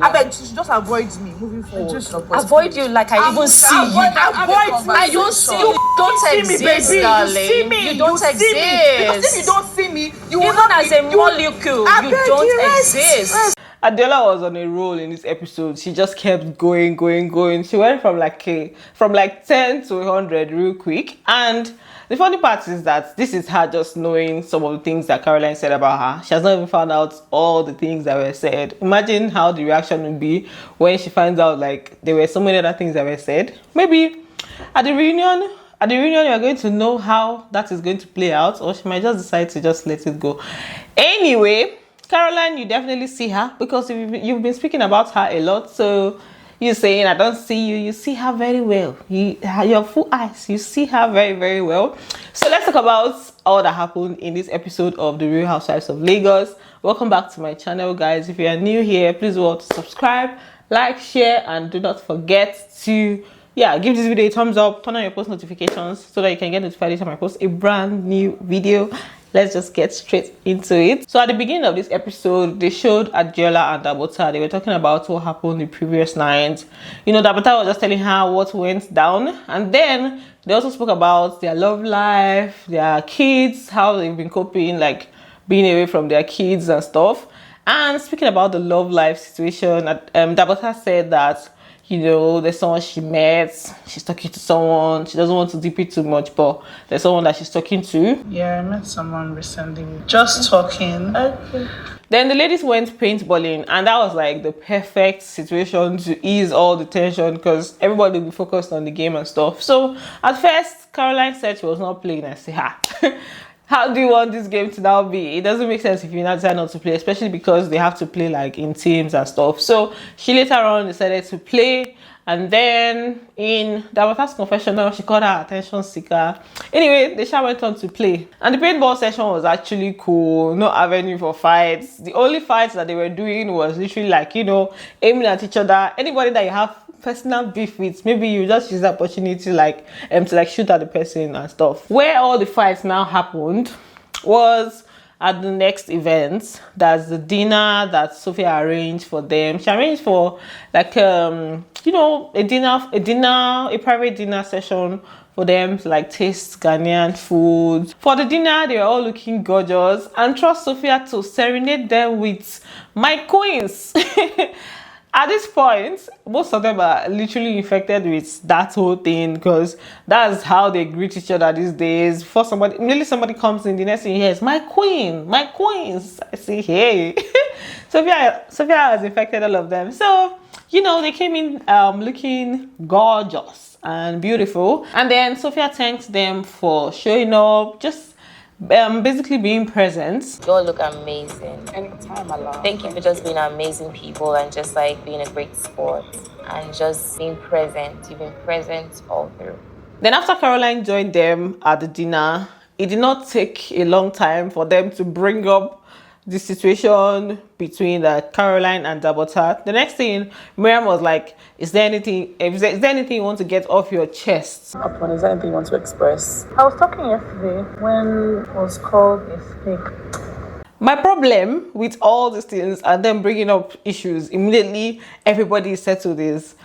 I beg, she just avoid me moving forward. Just avoid you like I even see you. Avoid me. I don't see you. Don't exist, darling. You see me. You don't exist. Because if you don't see me, you will even not as a molecule, you don't exist. Adeola was on a roll in this episode. She just kept going. She went from like 10 to 100 real quick. And the funny part is that this is her just knowing some of the things that Caroline said about her. She has not even found out all the things that were said. Imagine how the reaction would be when she finds out like there were so many other things that were said. Maybe at the reunion you are going to know how that is going to play out, or she might just decide to just let it go. Anyway, Caroline, you definitely see her because you've been speaking about her a lot. So you're saying I don't see you. You see her very well. Your full eyes. You see her very, very well. So let's talk about all that happened in this episode of The Real Housewives of Lagos. Welcome back to my channel, guys. If you are new here, please do subscribe, like, share, and do not forget to give this video a thumbs up, turn on your post notifications so that you can get notified each time I post a brand new video. Let's just get straight into it. So at the beginning of this episode, they showed Adeola and Dabota. They were talking about what happened the previous night. You know, Dabota was just telling her what went down. And then they also spoke about their love life, their kids, how they've been coping, like being away from their kids and stuff. And speaking about the love life situation, Dabota said that, you know, there's someone she met, she's talking to someone, she doesn't want to deep it too much, but there's someone that she's talking to. Yeah, I met someone recently, just talking. Okay. Then the ladies went paintballing, and that was like the perfect situation to ease all the tension because everybody will be focused on the game and stuff. So at first, Caroline said she was not playing. I said, how do you want this game to now be? It doesn't make sense if you not decide not to play, especially because they have to play like in teams and stuff. So she later on decided to play, and then in Dabota's confessional, she called her attention seeker. Anyway, they went on to play, and the paintball session was actually cool. No avenue for fights. The only fights that they were doing was literally like, you know, aiming at each other. Anybody that you have personal beef with, maybe you just use the opportunity to like shoot at the person and stuff. Where all the fights now happened was at the next event. That's the dinner that Sophia arranged for them. She arranged for like you know, a private dinner session for them to like taste Ghanaian food. For the dinner, they were all looking gorgeous, and trust Sophia to serenade them with my queens. At this point, most of them are literally infected with that whole thing because that's how they greet each other these days. Before somebody comes in, the next thing you hear is my queen, my queens. I say, hey. Sophia has infected all of them. So, you know, they came in looking gorgeous and beautiful. And then Sophia thanked them for showing up, just basically being present. You all look amazing. Anytime, I love. Thank you for just being amazing people and just like being a great sport and just being present. You've been present all through. Then after Caroline joined them at the dinner, it did not take a long time for them to bring up the situation between Caroline and Dabota. The next thing, Miriam was like, is there anything you want to get off your chest? Upon, is there anything you want to express? I was talking yesterday when it was called a snake. My problem with all these things and then bringing up issues, immediately everybody is settled is,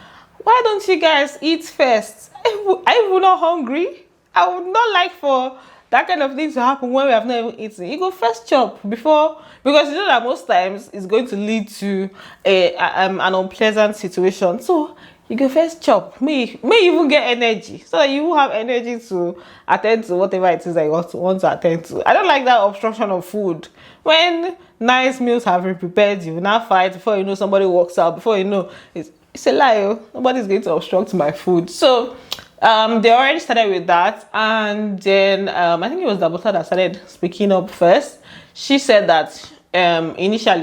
why don't you guys eat first? Are you not hungry? I would not like for that kind of thing to happen when we have not even eaten. You go first chop before, because you know that most times it's going to lead to an unpleasant situation. So you go first chop. May even get energy so that you will have energy to attend to whatever it is that you want to attend to. I don't like that obstruction of food. When nice meals have been prepared, you will now fight. Before you know, somebody walks out. Before you know, it's a lie. Nobody's going to obstruct my food. So they already started with that, and then I think it was Dabota that started speaking up first. She said that initially,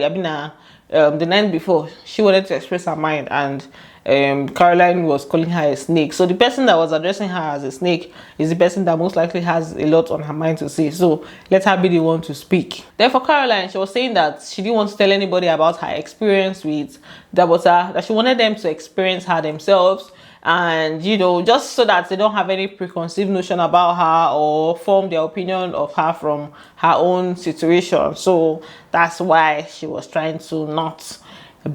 the night before, she wanted to express her mind, and Caroline was calling her a snake. So the person that was addressing her as a snake is the person that most likely has a lot on her mind to say. So let her be the one to speak. Then for Caroline, she was saying that she didn't want to tell anybody about her experience with Dabota, that she wanted them to experience her themselves. And you know, just so that they don't have any preconceived notion about her or form their opinion of her from her own situation. So that's why she was trying to not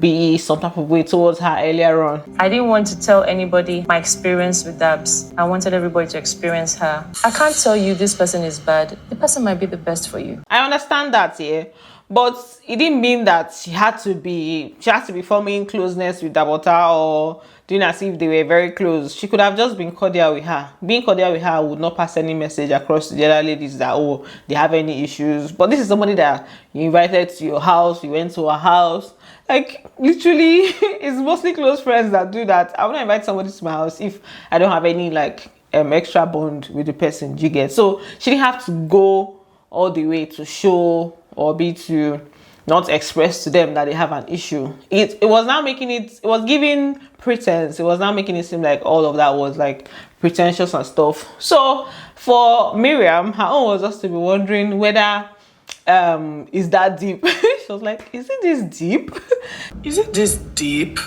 be some type of way towards her earlier on. I didn't want to tell anybody my experience with Dabs. I wanted everybody to experience her. I can't tell you this person is bad. The person might be the best for you. I understand that, yeah, but it didn't mean that she had to be forming closeness with Dabota or doing as if they were very close. She could have just been cordial with her. Being cordial with her would not pass any message across to the other ladies that, oh, they have any issues. But this is somebody that you invited to your house, you went to her house. Like, literally, it's mostly close friends that do that. I wouldn't invite somebody to my house if I don't have any, like, extra bond with the person, you get. So she didn't have to go all the way to show or be to not express to them that they have an issue. It was now making it was giving pretense. It was now making it seem like all of that was like pretentious and stuff. So for Miriam, her own was just to be wondering whether is that deep. She was like, is it this deep? Is it this deep?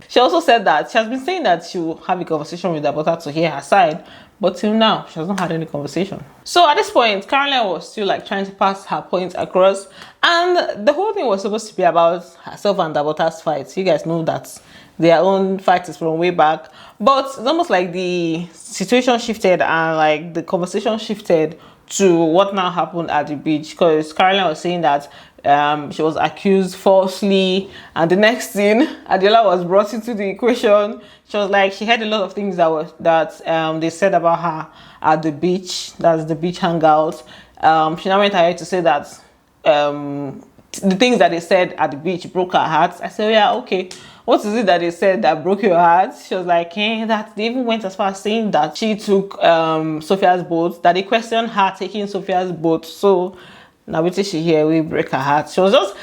She also said that she has been saying that she will have a conversation with her daughter to hear her side, but till now she has not had any conversation. So at this point, Carolyn was still like trying to pass her point across, and the whole thing was supposed to be about herself and Dabota's fight. You guys know that their own fight is from way back, but it's almost like the situation shifted and like the conversation shifted to what now happened at the beach, because Carolyn was saying that she was accused falsely, and the next thing, Adeola was brought into the equation. She was like, she heard a lot of things that they said about her at the beach. That's the beach hangout. She now went ahead to say that the things that they said at the beach broke her heart. I said, oh, yeah, okay. What is it that they said that broke your heart? She was like, that they even went as far as saying that she took Sophia's boat, that they questioned her taking Sophia's boat. So now we she here, we break her heart. She was just,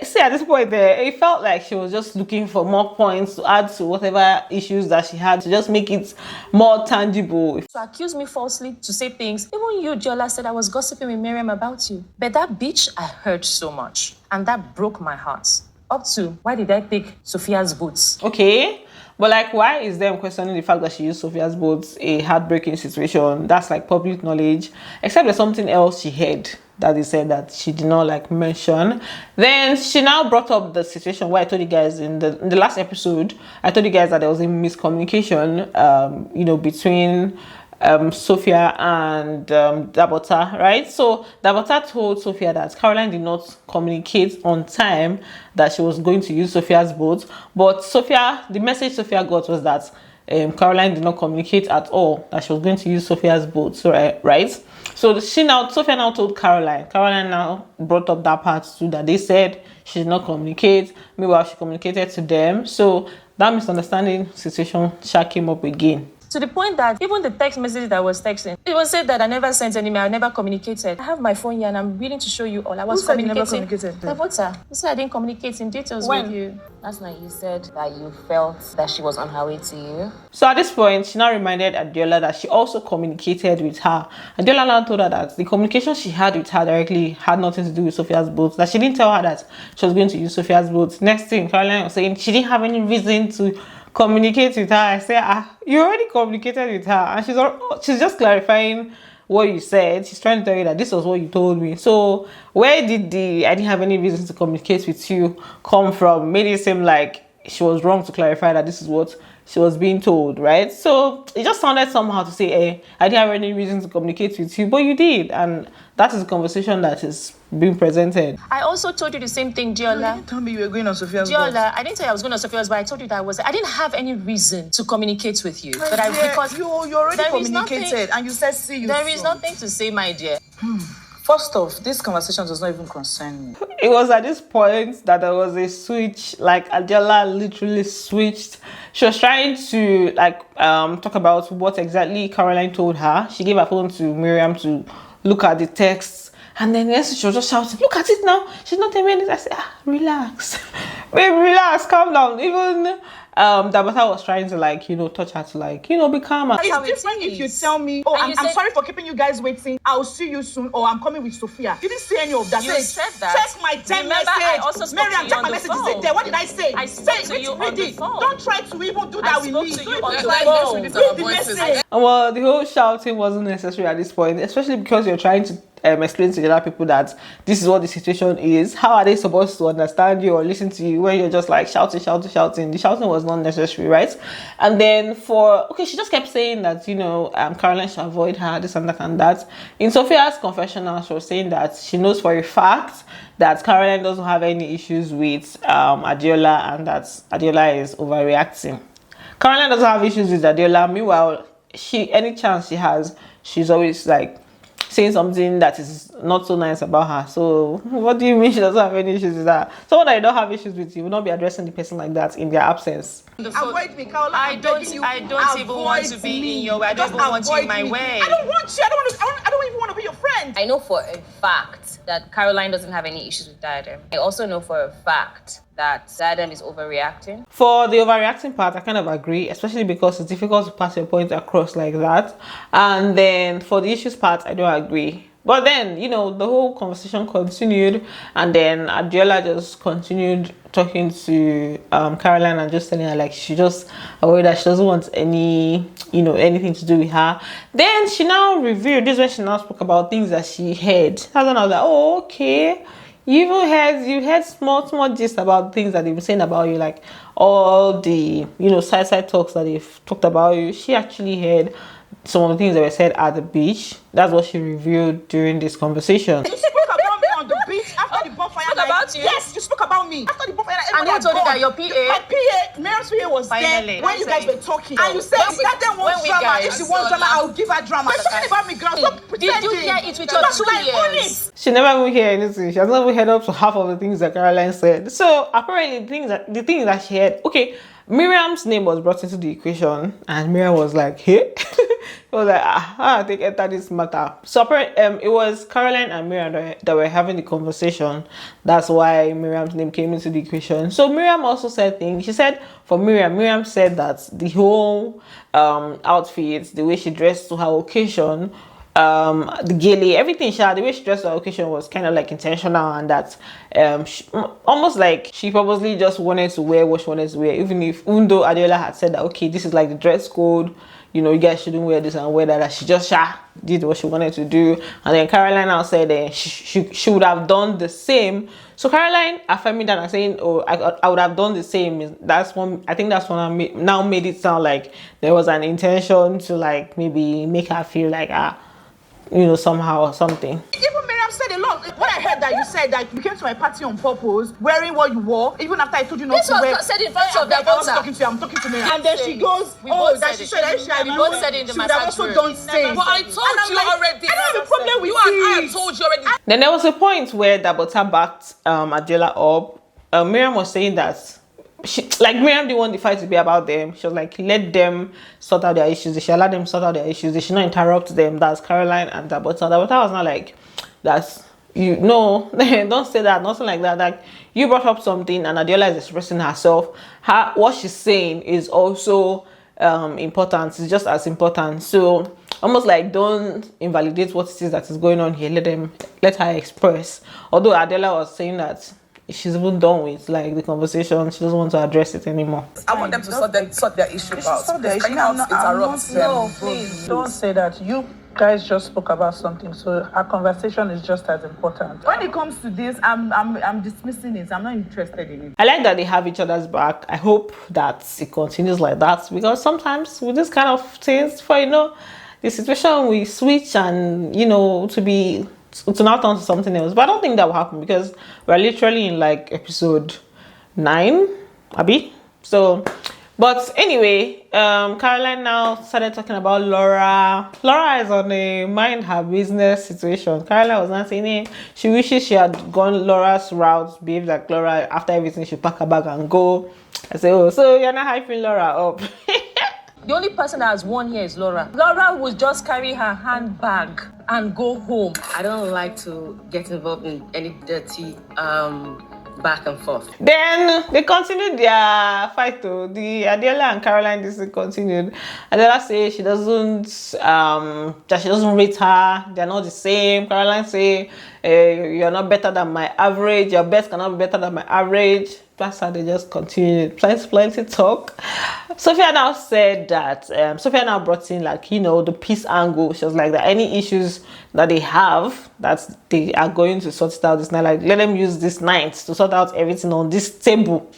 see at this point there, it felt like she was just looking for more points to add to whatever issues that she had to just make it more tangible. To accuse me falsely, to say things. Even you, Jola, said I was gossiping with Miriam about you. But that bitch, I heard so much. And that broke my heart. Up to, why did I take Sophia's boots? Okay, but like, why is them questioning the fact that she used Sophia's boots a heartbreaking situation? That's like public knowledge, except there's something else she heard that they said that she did not like mention. Then she now brought up the situation where I told you guys in the last episode, I told you guys that there was a miscommunication, between Sophia and Dabota, right? So Dabota told Sophia that Carolyn did not communicate on time that she was going to use Sophia's boat, but the message Sophia got was that Carolyn did not communicate at all that she was going to use Sophia's boat, right? So Sophia now told Carolyn. Carolyn now brought up that part too, that they said she did not communicate. Meanwhile, she communicated to them. So that misunderstanding situation came up again. To the point that even the text message that I was texting, it was said that I never sent any mail, I never communicated. I have my phone here and I'm willing to show you all. I was communicating. Who said you never communicated? Dabota, you said I didn't communicate in details with you. Last night you said that you felt that she was on her way to you. So at this point, she now reminded Adeola that she also communicated with her. Adeola now told her that the communication she had with her directly had nothing to do with Sophia's boat, that she didn't tell her that she was going to use Sophia's boat. Next thing, Carolyn was saying she didn't have any reason to communicate with her. I said, you already communicated with her, and she's just clarifying what you said. She's trying to tell you that this was what you told me. So where did I didn't have any reason to communicate with you come from? Made it seem like she was wrong to clarify that this is what she was being told, right? So it just sounded somehow to say, I didn't have any reason to communicate with you, but you did, and that is the conversation that is being presented. I also told you the same thing, Diola. You didn't tell me you were going on Sophia's boat. Diola, I didn't tell you I was going on Sophia's, but I told you that I didn't have any reason to communicate with you. But because you already communicated and you said see you There is nothing to say, my dear. First off, this conversation does not even concern me. It was at this point that there was a switch, like Adeola literally switched. She was trying to talk about what exactly Carolyn told her. She gave her phone to Miriam to look at the texts, and then yes, she was just shouting, look at it now, she's not telling me anything. I said, relax. Babe, relax, calm down. Even Dabota was trying to touch her to be calmer. It's different if you tell me, I'm sorry for keeping you guys waiting, I'll see you soon, or I'm coming with Sophia. You didn't say any of that. You said that. Check my time message. I also spoke Miriam, to you check on my the message. phone. There. What did I say? I spoke to you on the phone. Don't try to even do that with me. I spoke to you on the phone. phone. Read the message. Well, the whole shouting wasn't necessary at this point, especially because you're trying to explain to the other people that this is what the situation is. How are they supposed to understand you or listen to you when you're just like shouting? The shouting was not necessary, right? And then she just kept saying that, Caroline should avoid her, this and that and that. In Sophia's confessional, she was saying that she knows for a fact that Caroline doesn't have any issues with Adeola, and that Adeola is overreacting. Caroline doesn't have issues with Adeola. Meanwhile, any chance she has, she's always like saying something that is not so nice about her. So what do you mean she doesn't have any issues with that? Someone that you don't have issues with, you will not be addressing the person like that in their absence. Avoid me, Caroline. I don't even want to be in your way. I don't even want you in my way. I don't want you. I don't even want to be your friend. I know for a fact that Caroline doesn't have any issues with Diadem. I also know for a fact that Diadem is overreacting. For the overreacting part, I kind of agree, especially because it's difficult to pass your point across like that. And then for the issues part, I don't agree. But then, the whole conversation continued, and then Adeola just continued talking to Caroline and just telling her like she just avoid that, she doesn't want anything to do with her. Then she now revealed this when she now spoke about things that she heard. That's when I was like, oh, okay. You heard small gist about things that they've been saying about you, like all the side talks that they've talked about you. She actually heard some of the things that were said at the beach. That's what she revealed during this conversation. You spoke about me on the beach after the bonfire night. About you? Yes, you spoke about me after the bonfire night. And who told you that your PA? My PA, Miriam's PA was Finally, there when you guys were talking. And you said that wants drama. If she wants drama, I'll give her drama. But talking about me, girl, stop pretending. Did you hear it with your 2 ears? She never even heard anything. She has not even heard up to half of the things that Caroline said. So apparently the things that she heard, okay, Miriam's name was brought into the equation, and Miriam was like, hey. It was like, I think enter this matter. So it was Caroline and Miriam that were having the conversation. That's why Miriam's name came into the equation. So Miriam also said things. She said for Miriam said that the whole outfit, the way she dressed to her occasion, the gilly, everything the way she dressed her occasion was kind of like intentional, and that almost like she probably just wanted to wear what she wanted to wear, even though Adeola had said that, okay, this is like the dress code, you guys shouldn't wear this and wear that. She just did what she wanted to do. And then Caroline now said she would have done the same. So Caroline affirming that and saying, oh, I would have done the same. I think that's when I now made it sound like there was an intention to like maybe make her feel like somehow or something. Even Miriam said a lot. When I heard that you said that you came to my party on purpose, wearing what you wore, even after I told you not to wear. This was said in front of their daughter. I'm talking to Miriam. And then she goes, that she said that she had said it in the she would have also done same. But I told you already. I don't have a problem with I told you already. Then there was a point where Dabota backed Adeola up. Miriam was saying that Miriam didn't want the fight to be about them. She was like, let them sort out their issues. They should allow them sort out their issues. They should not interrupt them. That's Caroline and Dabota. Dabota was not like, don't say that, nothing like that. Like, you brought up something and Adeola is expressing herself. What she's saying is also important. It's just as important. So almost like, don't invalidate what it is that is going on here. Let her express. Although Adeola was saying that she's even done with like the conversation, she doesn't want to address it anymore. I want them to sort their issue out. Can you not interrupt them? No, please don't say that. You guys just spoke about something, so our conversation is just as important. When it comes to this, I'm dismissing it. I'm not interested in it. I like that they have each other's back. I hope that it continues like that, because sometimes with this kind of things, the situation we switch and to now turn to something else. But I don't think that will happen, because we're literally in like episode 9, Abby. So, but anyway, Caroline now started talking about Laura. Laura is on a mind her business situation. Caroline was not saying it. She wishes she had gone Laura's route, behave like Laura. After everything, she pack her bag and go. I say, oh, so you're not hyping Laura up. The only person that has won here is Laura. Laura would just carry her handbag and go home. I don't like to get involved in any dirty back and forth. Then they continued their fight though. The Adeola and Caroline this continued. Adeola say she doesn't rate her. They're not the same. Caroline say you're not better than my average. Your best cannot be better than my average. That's how they just continued. Plenty talk. Sophia now said that Sophia now brought in, like, you know, the peace angle. She was like that any issues that they have, that they are going to sort it out this night. Like, let them use this night to sort out everything on this table.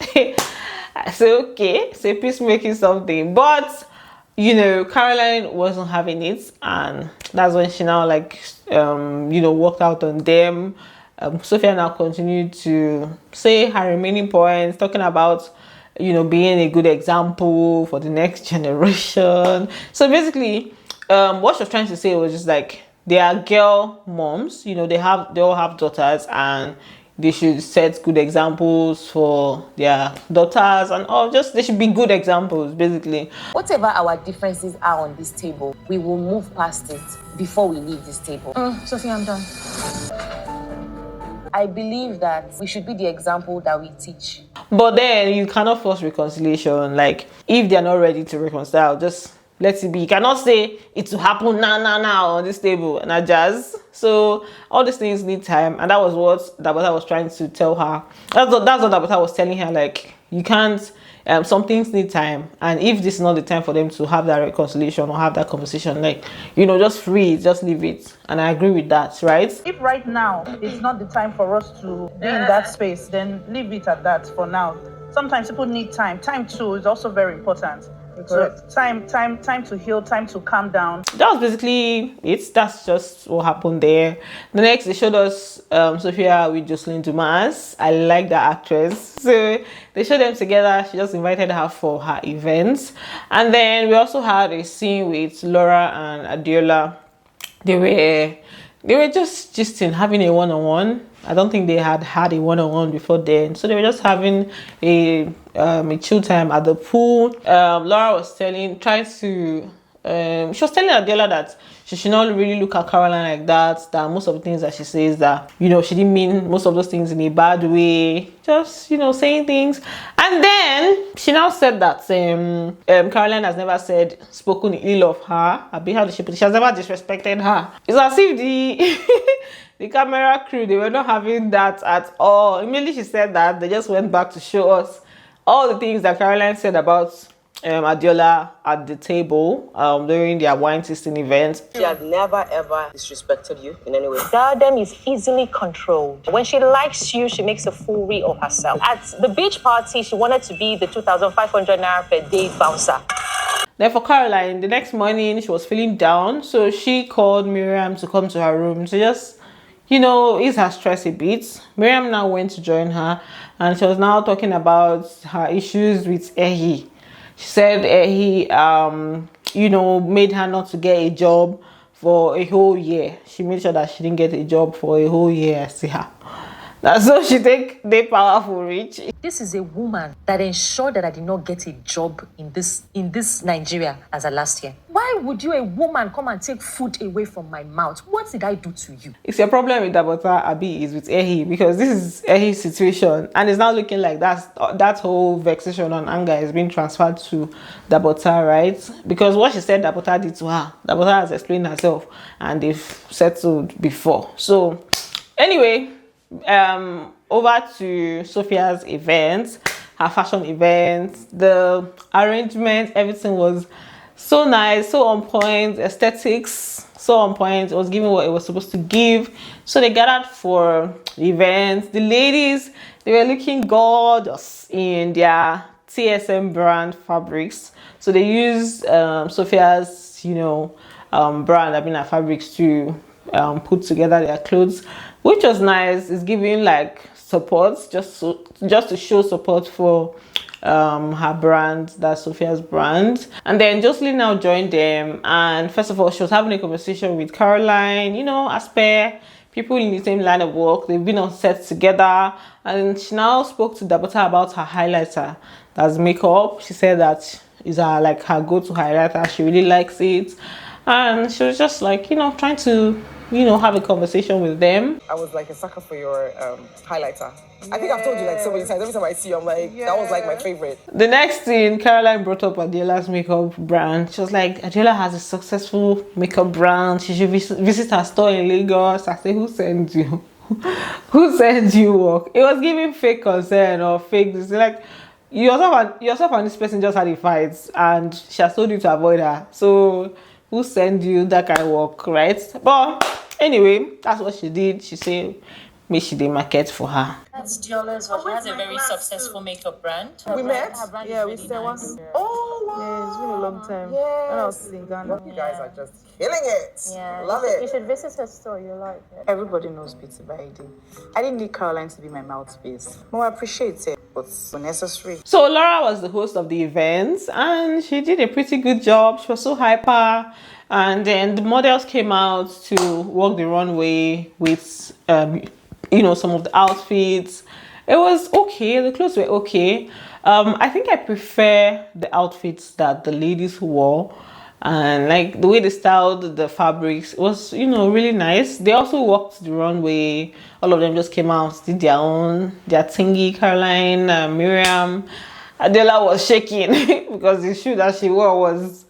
I say, okay, say peacemaking something. But, you know, Caroline wasn't having it, and that's when she now, like, you know, walked out on them. Sophia now continued to say her remaining points, talking about, you know, being a good example for the next generation. So basically, what she was trying to say was just like, they are girl moms, you know, they all have daughters, and they should set good examples for their daughters, and all, just they should be good examples, basically. Whatever our differences are on this table, we will move past it before we leave this table. Sophia, I'm done. I believe that we should be the example that we teach. But then you cannot force reconciliation. Like, if they're not ready to reconcile, just let it be. You cannot say it will happen now on this table and a jazz. So all these things need time, and that was what Dabota was trying to tell her. That's what Dabota was telling her. Like, you can't. Some things need time, and if this is not the time for them to have that reconciliation or have that conversation, like, you know, just free it, just leave it. And I agree with that, right? If right now it's not the time for us to be in that space, then leave it at that for now. Sometimes people need time. Time too is also very important. So time to heal, time to calm down. That was basically it. That's just what happened there. The next, they showed us Sophia with Jocelyn Dumas. I like that actress. So they showed them together. She just invited her for her events. And then we also had a scene with Laura and Adeola. They were just gisting, having a one-on-one. I don't think they had a one-on-one before then. So they were just having a chill time at the pool. Laura was trying to she was telling Adeola that she should not really look at Caroline like that most of the things that she says, that, you know, she didn't mean most of those things in a bad way, just, you know, saying things. And then she now said that Caroline has never spoken ill of her. She has never disrespected her. It's as if the camera crew, they were not having that at all. Immediately she said that, they just went back to show us all the things that Caroline said about Adeola at the table during their wine tasting event. She has never ever disrespected you in any way. Diadem is easily controlled. When she likes you, she makes a foolery of herself. At the beach party, she wanted to be the 2,500 naira per day bouncer. Then for Caroline, the next morning she was feeling down, so she called Miriam to come to her room to just, you know, ease her stress a bit. Miriam now went to join her, and she was now talking about her issues with Ehi. She said he, you know, made her not to get a job for a whole year. She made sure that she didn't get a job for a whole year. See her. That's so she take the powerful rich. This is a woman that ensured that I did not get a job in this Nigeria as a last year. Why would you, a woman, come and take food away from my mouth? What did I do to you? It's your problem with Dabota, Abi, is with Ehi, because this is Ehi's situation, and it's now looking like that whole vexation and anger is being transferred to Dabota, right? Because what she said Dabota did to her, Dabota has explained herself, and they've settled before. So anyway, over to Sophia's event, her fashion event. The arrangement, everything was so nice, so on point. Aesthetics, so on point. It was giving what it was supposed to give. So they gathered for the event. The ladies, they were looking gorgeous in their TSM brand fabrics. So they used Sophia's, you know, brand, Abina Fabrics, to put together their clothes, which was nice. It's giving like support, just to show support for her brand, that's Sophia's brand. And then Jocelyn now joined them, and first of all, she was having a conversation with Caroline, you know, as per people in the same line of work. They've been on set together, and she now spoke to Dabota about her highlighter, that's makeup. She said that is her go-to highlighter. She really likes it, and she was just like, you know, trying to, you know, have a conversation with them. I was like a sucker for your highlighter. I think I've told you like so many times. Every time I see you, I'm like, that was like my favorite. The next thing, Caroline brought up Adeola's makeup brand. She was like, Adeola has a successful makeup brand. She should visit her store in Lagos. I said, who sent you? Who sent you work? It was giving fake concern or fake. It's like, yourself and this person just had a fight, and she has told you to avoid her. So who send you that kind of work, right? But anyway, that's what she did. She said, "May she dey market for her." That's Adeola as well. She has a very successful makeup brand. We met? Yeah, we said once. Oh, wow. Yeah, it's been a long time. Yes. When I was in Ghana. You guys are just killing it. Yeah, Love you it. should visit her store. You like it. Everybody knows Beauty by ID. I didn't need Caroline to be my mouthpiece. No, I appreciate it, but it's unnecessary. So Laura was the host of the event, and she did a pretty good job. She was so hyper, and then the models came out to walk the runway with some of the outfits. It was okay. The clothes were okay. I think I prefer the outfits that the ladies wore, and like the way they styled the fabrics was, really nice. They also walked the runway. All of them just came out, did their thingy. Caroline, Miriam, Adeola was shaking because the shoe that she wore was,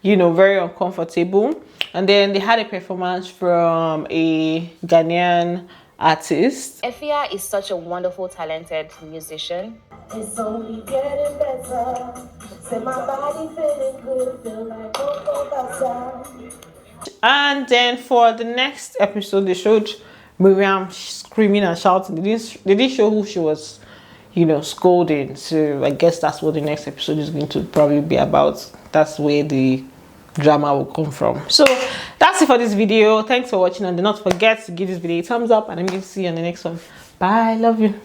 very uncomfortable. And then they had a performance from a Ghanaian artist. Sophia is such a wonderful, talented musician. It's only getting better. Say my body feeling good, feel like outside. And then for the next episode, they showed Miriam screaming and shouting. They didn't show who she was, scolding. So I guess that's what the next episode is going to probably be about. That's where the drama will come from. So that's it for this video. Thanks for watching, and do not forget to give this video a thumbs up, and I'm going to see you on the next one. Bye. Love you.